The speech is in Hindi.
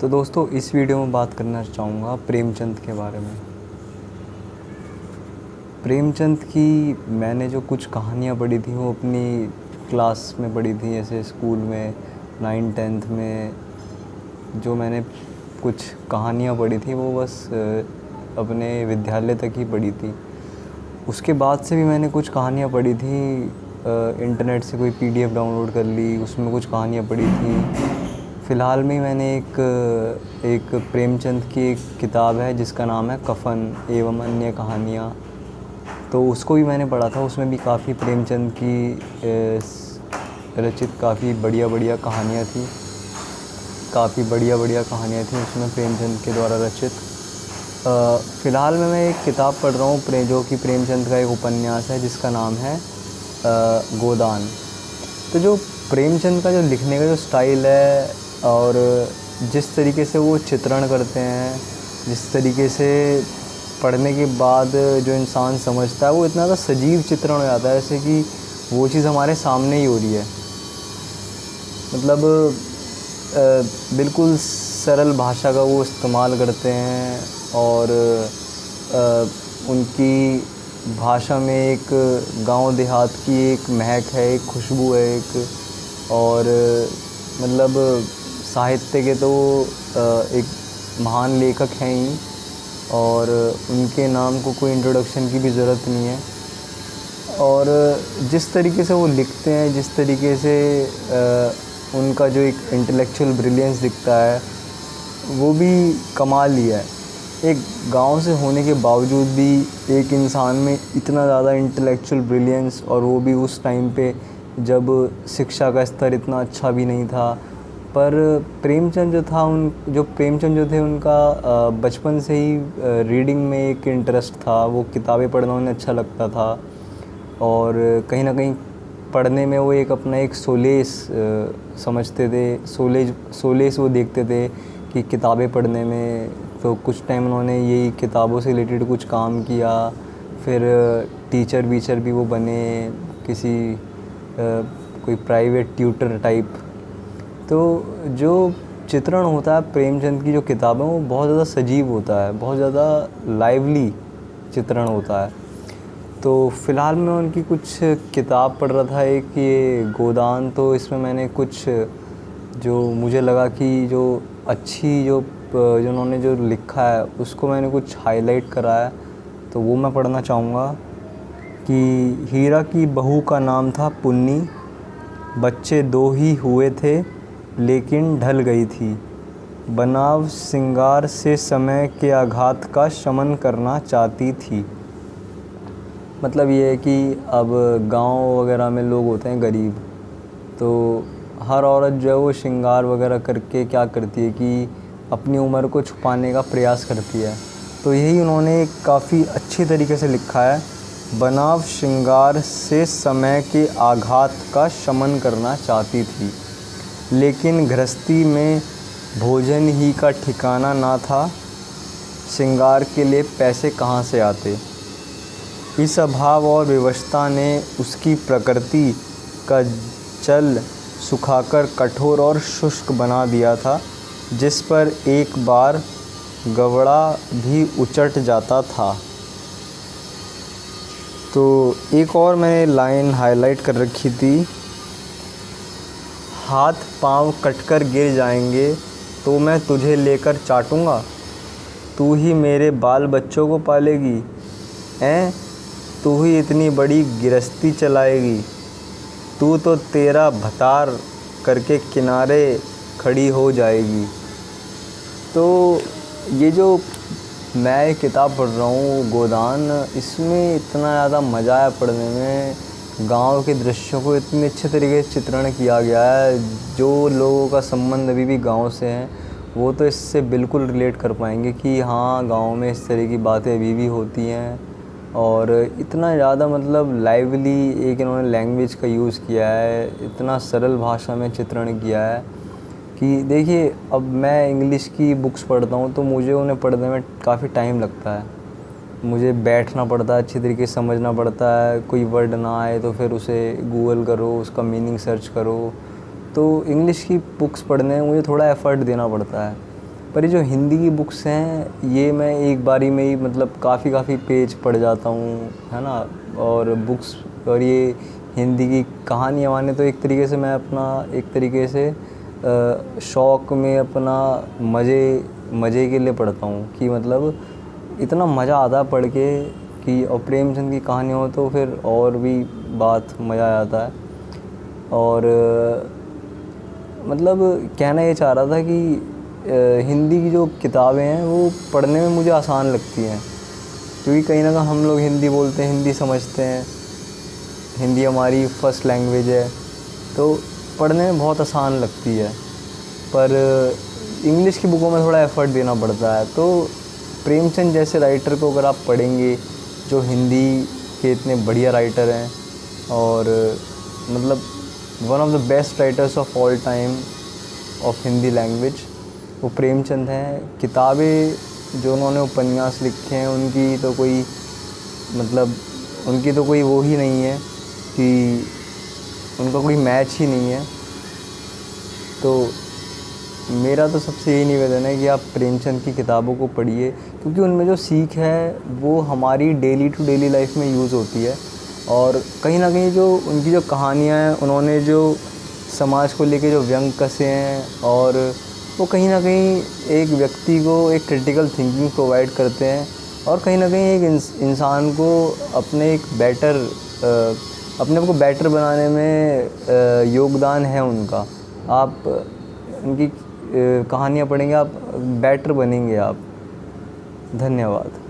तो दोस्तों इस वीडियो में बात करना चाहूँगा प्रेमचंद के बारे में। प्रेमचंद की मैंने जो कुछ कहानियाँ पढ़ी थी वो अपनी क्लास में पढ़ी थी, जैसे स्कूल में 9th-10th में जो मैंने कुछ कहानियाँ पढ़ी थी वो बस अपने विद्यालय तक ही पढ़ी थी। उसके बाद से भी मैंने कुछ कहानियाँ पढ़ी थी, इंटरनेट से कोई PDF डाउनलोड कर ली, उसमें कुछ कहानियाँ पढ़ी थी। फ़िलहाल में मैंने एक प्रेमचंद की एक किताब है जिसका नाम है कफ़न एवं अन्य कहानियाँ, तो उसको भी मैंने पढ़ा था। उसमें भी काफ़ी प्रेमचंद की रचित काफ़ी बढ़िया कहानियाँ थी, काफ़ी बढ़िया कहानियाँ थी उसमें प्रेमचंद के द्वारा रचित। फ़िलहाल में मैं एक किताब पढ़ रहा हूँ जो कि प्रेमचंद का एक उपन्यास है जिसका नाम है गोदान। तो जो प्रेमचंद का जो लिखने का जो स्टाइल है और जिस तरीके से वो चित्रण करते हैं, जिस तरीके से पढ़ने के बाद जो इंसान समझता है वो इतना ज़्यादा सजीव चित्रण हो जाता है, जैसे कि वो चीज़ हमारे सामने ही हो रही है। मतलब बिल्कुल सरल भाषा का वो इस्तेमाल करते हैं और उनकी भाषा में एक गांव देहात की एक महक है, एक खुशबू है, एक और मतलब साहित्य के तो एक महान लेखक हैं ही, और उनके नाम को कोई इंट्रोडक्शन की भी ज़रूरत नहीं है। और जिस तरीके से वो लिखते हैं, जिस तरीके से उनका जो एक इंटेलेक्चुअल ब्रिलियंस दिखता है वो भी कमाल ही है। एक गांव से होने के बावजूद भी एक इंसान में इतना ज़्यादा इंटेलेक्चुअल ब्रिलियंस, और वो भी उस टाइम पे जब शिक्षा का स्तर इतना अच्छा भी नहीं था। पर प्रेमचंद जो थे उनका बचपन से ही रीडिंग में एक इंटरेस्ट था, वो किताबें पढ़ना उन्हें अच्छा लगता था और कहीं ना कहीं पढ़ने में वो एक अपना एक सोलेस समझते थे, सोलेस वो देखते थे कि किताबें पढ़ने में। तो कुछ टाइम उन्होंने यही किताबों से रिलेटेड कुछ काम किया, फिर टीचर भी वो बने, किसी कोई प्राइवेट ट्यूटर टाइप। तो जो चित्रण होता है प्रेमचंद की जो किताबें वो बहुत ज़्यादा सजीव होता है, बहुत ज़्यादा लाइवली चित्रण होता है। तो फ़िलहाल मैं उनकी कुछ किताब पढ़ रहा था, एक ये गोदान। तो इसमें मैंने कुछ जो मुझे लगा कि जो अच्छी जो उन्होंने जो लिखा है उसको मैंने कुछ हाईलाइट करा है, तो वो मैं पढ़ना चाहूँगा। कि हीरा की बहू का नाम था पुन्नी, बच्चे 2 ही हुए थे लेकिन ढल गई थी, बनाव सिंगार से समय के आघात का शमन करना चाहती थी। मतलब ये है कि अब गांव वगैरह में लोग होते हैं गरीब, तो हर औरत जो है वो श्रृंगार वगैरह करके क्या करती है कि अपनी उम्र को छुपाने का प्रयास करती है। तो यही उन्होंने काफ़ी अच्छी तरीके से लिखा है, बनाव श्रृंगार से समय के आघात का शमन करना चाहती थी, लेकिन गृहस्थी में भोजन ही का ठिकाना ना था, श्रृंगार के लिए पैसे कहाँ से आते। इस अभाव और विवशता ने उसकी प्रकृति का जल सुखाकर कठोर और शुष्क बना दिया था, जिस पर एक बार गवड़ा भी उचट जाता था। तो एक और मैंने लाइन हाईलाइट कर रखी थी, हाथ पांव कटकर गिर जाएंगे तो मैं तुझे लेकर चाटूँगा, तू ही मेरे बाल बच्चों को पालेगी, तू ही इतनी बड़ी गृहस्थी चलाएगी, तू तो तेरा भतार करके किनारे खड़ी हो जाएगी। तो ये जो मैं एक किताब पढ़ रहा हूँ गोदान, इसमें इतना ज़्यादा मज़ा आया पढ़ने में। गांव के दृश्यों को इतने अच्छे तरीके से चित्रण किया गया है। जो लोगों का संबंध अभी भी गांव से हैं वो तो इससे बिल्कुल रिलेट कर पाएंगे कि हाँ, गांव में इस तरह की बातें अभी भी होती हैं। और इतना ज़्यादा मतलब लाइवली एक इन्होंने लैंग्वेज का यूज़ किया है, इतना सरल भाषा में चित्रण किया है कि देखिए, अब मैं इंग्लिश की बुक्स पढ़ता हूँ तो मुझे उन्हें पढ़ने में काफ़ी टाइम लगता है, मुझे बैठना पड़ता है, अच्छी तरीके से समझना पड़ता है। कोई वर्ड ना आए तो फिर उसे गूगल करो, उसका मीनिंग सर्च करो। तो इंग्लिश की बुक्स पढ़ने में मुझे थोड़ा एफ़र्ट देना पड़ता है। पर ये जो हिंदी की बुक्स हैं ये मैं एक बारी में ही मतलब काफ़ी पेज पढ़ जाता हूँ, है ना। और बुक्स और ये हिंदी की कहानियाँ वाने तो एक तरीके से मैं अपना एक तरीके से शौक़ में अपना मज़े के लिए पढ़ता हूँ कि मतलब इतना मज़ा आता है पढ़ के कि, और प्रेमचंद की कहानी हो तो फिर और भी बात मज़ा आ जाता है। और मतलब कहना ये चाह रहा था कि हिंदी की जो किताबें हैं वो पढ़ने में मुझे आसान लगती हैं, क्योंकि कहीं ना कहीं हम लोग हिंदी बोलते हैं, हिंदी समझते हैं, हिंदी हमारी फर्स्ट लैंग्वेज है, तो पढ़ने में बहुत आसान लगती है। पर इंग्लिश की बुकों में थोड़ा एफ़र्ट देना पड़ता है। तो प्रेमचंद जैसे राइटर को अगर आप पढ़ेंगे, जो हिंदी के इतने बढ़िया राइटर हैं और मतलब one of the best writers of all time of Hindi language, वो प्रेमचंद हैं। किताबें जो उन्होंने उपन्यास लिखे हैं उनकी तो कोई मतलब उनकी तो कोई वो ही नहीं है कि उनका कोई मैच ही नहीं है। तो मेरा तो सबसे यही निवेदन है कि आप प्रेमचंद की किताबों को पढ़िए, क्योंकि उनमें जो सीख है वो हमारी डेली टू डेली लाइफ में यूज़ होती है। और कहीं ना कहीं जो उनकी जो कहानियाँ हैं, उन्होंने जो समाज को लेके जो व्यंग कसे हैं, और वो कहीं ना कहीं एक व्यक्ति को एक क्रिटिकल थिंकिंग प्रोवाइड करते हैं, और कहीं ना कहीं एक इंसान को अपने अपने को बेटर बनाने में योगदान है उनका। आप उनकी कहानियाँ पढ़ेंगे, आप बेटर बनेंगे आप। धन्यवाद।